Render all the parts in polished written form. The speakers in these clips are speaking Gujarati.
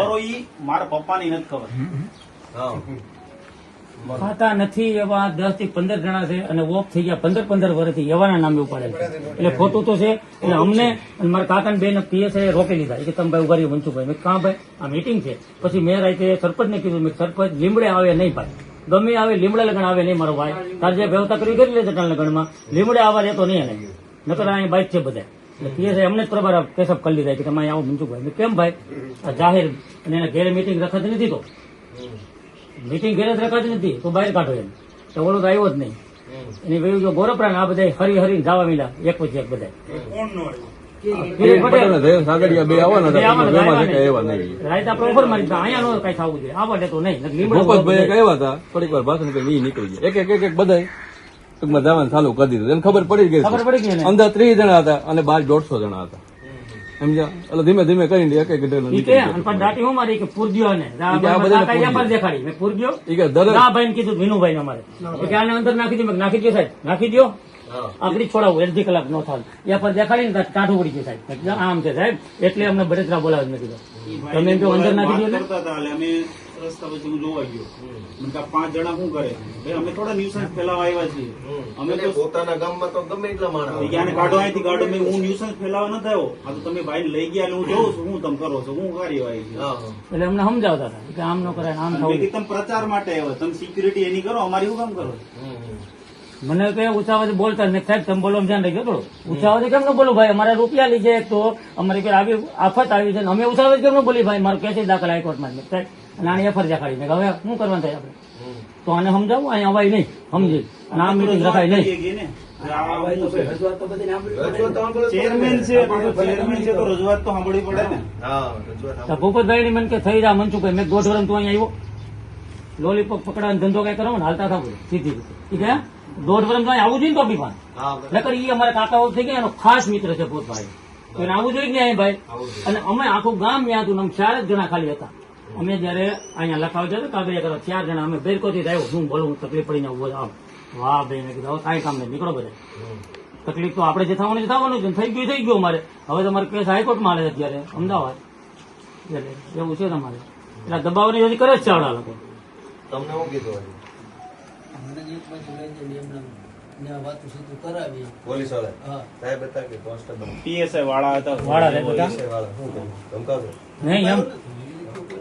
ખબર હોય ઈ મારા પપ્પાની નથી ખબર. ખાતા નથી એવા 10 થી 15 જણા છે અને ઓફ થઈ ગયા 15 વર્ષથી એવાના નામે ઉપાડેલ છે. એટલે ખોટું તો છે. એટલે અમને અને મારા કાકા બેન પીએસઆઈ રોકી લીધા કે તમે ભાઈ ઉભા રહ્યો મનસુખભાઈ. મેં કાં ભાઈ આ મીટિંગ છે. પછી મેં રાતે સરપંચને કીધું મેં સરપંચ લીમડે આવે નહીં ભાઈ, ગમે આવે લીમડા લગન આવે નહીં મારો ભાઈ, તાર જે વ્યવસ્થા કરી કરી લે ચટાણ લગનમાં લીમડે આવવા રહેતો નહીં એને, નકર અહીંયા બાઇક છે બધા. એટલે પીએસઆઈ અમને જ પ્રભાર કેસઅપ કરી લીધા કે તમે આવો મનસુખભાઈ. મેં કેમ ભાઈ આ જાહેર અને એના ઘેરે મીટિંગ રખાતી નથી, તો મીટિંગ ઘેરે જ રખાતી નથી તો બહાર કાઢો એમ. તો ઓલો તો આવ્યો જ નહીં. એની વયું જો ગોરપરા આ બધા હરી હરીને જવા મિલા એક પછી એક બધા. રાયતા પ્રોફર મારી અહીંયા નો કઈ થવું જોઈએ, આવડે તો નહીં. ભૂપતભાઈ આવ્યા હતા, થોડીક વાર ભાષણ કરી નીકળી ગયા. એક બધા ટૂંકમાં જવાનું ચાલુ કરી દીધું. એને ખબર પડી ગઈ અંદર 30 જણા હતા અને બહાર 150 જણા હતા. સમજ્યા? એટલે ધીમે ધીમે કરીને એક દાટી હું મારી કે પૂરજો ને દેખાડી મેં પૂરજો ભાઈ ને કીધું વિનુભાઈ ને અમારે કે આને અંદર નાખી દો. નાખી દો સાહેબ, નાખી દો. આગળ છોડાવું અડધી કલાક નો થાય ત્યાં પર દેખાડી ને કાંઠું પડી ગયું સાહેબ. આમ છે સાહેબ, એટલે અમને બળતરા બોલાવે નથી. તમે એમ તો અંદર નાખી દો. રસ્તા પછી હું જોવા ગયો, 5 જણા શું કરે ભાઈ, અમે થોડા ન્યુસન્સ ફેલાવા આવ્યા છીએ. અમે તો પોતાના ગામમાં તો ગમે એટલા માણસ કાઢો અહીંથી કાઢો. મેં હું ન્યુસન્સ ફેલાવા નથી આવ્યો. આ તો તમે ભાઈ લઈ ગયા એટલે હું જોઉં છું હું તમે કરો છો, હું કાર્યવાહી છે. એટલે અમને સમજાવતા હતા કે આમ ન કરાય, આમ થવું. તમે પ્રચાર માટે આવ્યો, તમે સિક્યુરિટી એની કરો, અમારી શું કામ કરો? મને કે ઉછાવાથી બોલતા ને સાહેબ તમે બોલો ધ્યાન રાખજો થોડું. ઉછાવાથી કેમ ન બોલું ભાઈ, અમારે રૂપિયા લીધે તો અમારી આવી આફત આવી છે, અમે ઉછાવાથી કેમ ન બોલી ભાઈ, મારું કેસ દાખલ હાઈકોર્ટમાં સાહેબ અને આની એફઆર દેખાડી. હવે શું કરવાનું થાય આપણે? તો આને સમજાવું, અહીંયા અવાય નહીં, સમજી અને આ મીટિંગ રખાય નહીં. ચેરમેન છે તો રજૂઆત તો સાંભળવી પડે ને. ભૂપતભાઈ ની મને કે થઈ જા મનસુખભાઈ, મેં 1.5 વર્ષ તું અહીંયા આવ્યો લોલીપોપ પકડવાનો ધંધો કઈ કરો ને હાલતા થાવ સીધી રીતે. ઠીક હે, 1.5 વર્ષ તો આવું જોઈએ તો બી પણ નકર એ અમારા કાકાઓ થઈ ગયા, એનો ખાસ મિત્ર છે ભૂપતભાઈ, તો એને આવું જોઈએ ને અહીં ભાઈ. અને અમે આખું ગામ ત્યાં હતું, અમે 4 જ જણા ખાલી હતા. અમે જયારે અહીંયા લખાવજો કાગળિયા કરો 4 જણા, અમે બેરકોથી આવ્યો શું બોલું તકલીફ પડીને આવ. વાહ ભાઈ મેં કીધું કાંઈ કામ નહીં, નીકળો બધા. તકલીફ તો આપણે જે થવાનું છે, થઈ ગયું અમારે. હવે તમારે કેસ હાઈકોર્ટમાં હાલે છે અત્યારે અમદાવાદ. એટલે એવું છે તમારે, એટલે દબાવની યોજી કરે જ છે આવડા લોકો. તમને શું કીધું? પોલીસ વાળા સાહેબ હતા કે કોન્સ્ટેબલ પીએસઆઈ વાળા હતા? નહીં એમ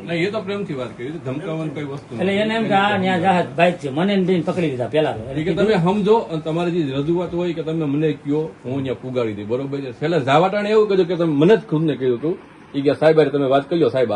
નહીં, એ તો પ્રેમથી વાત કરી, ધમકાવવાની કઈ વસ્તુ એટલે એને એમ કે આ ત્યાં જહાજ બાઇક છે, મને બેન પકડી લીધા પેલા કે તમે સમજો અને તમારી જે રજૂઆત હોય કે તમે મને કયો હું અહીંયા પુગાડી દઈ. બરોબર છે. છેલ્લે જાવાટાણે એવું કહ્યું કે તમે મને જ ખુદ ને કહ્યું હતું એ કે સાહેબ તમે વાત કર્યો સાહેબ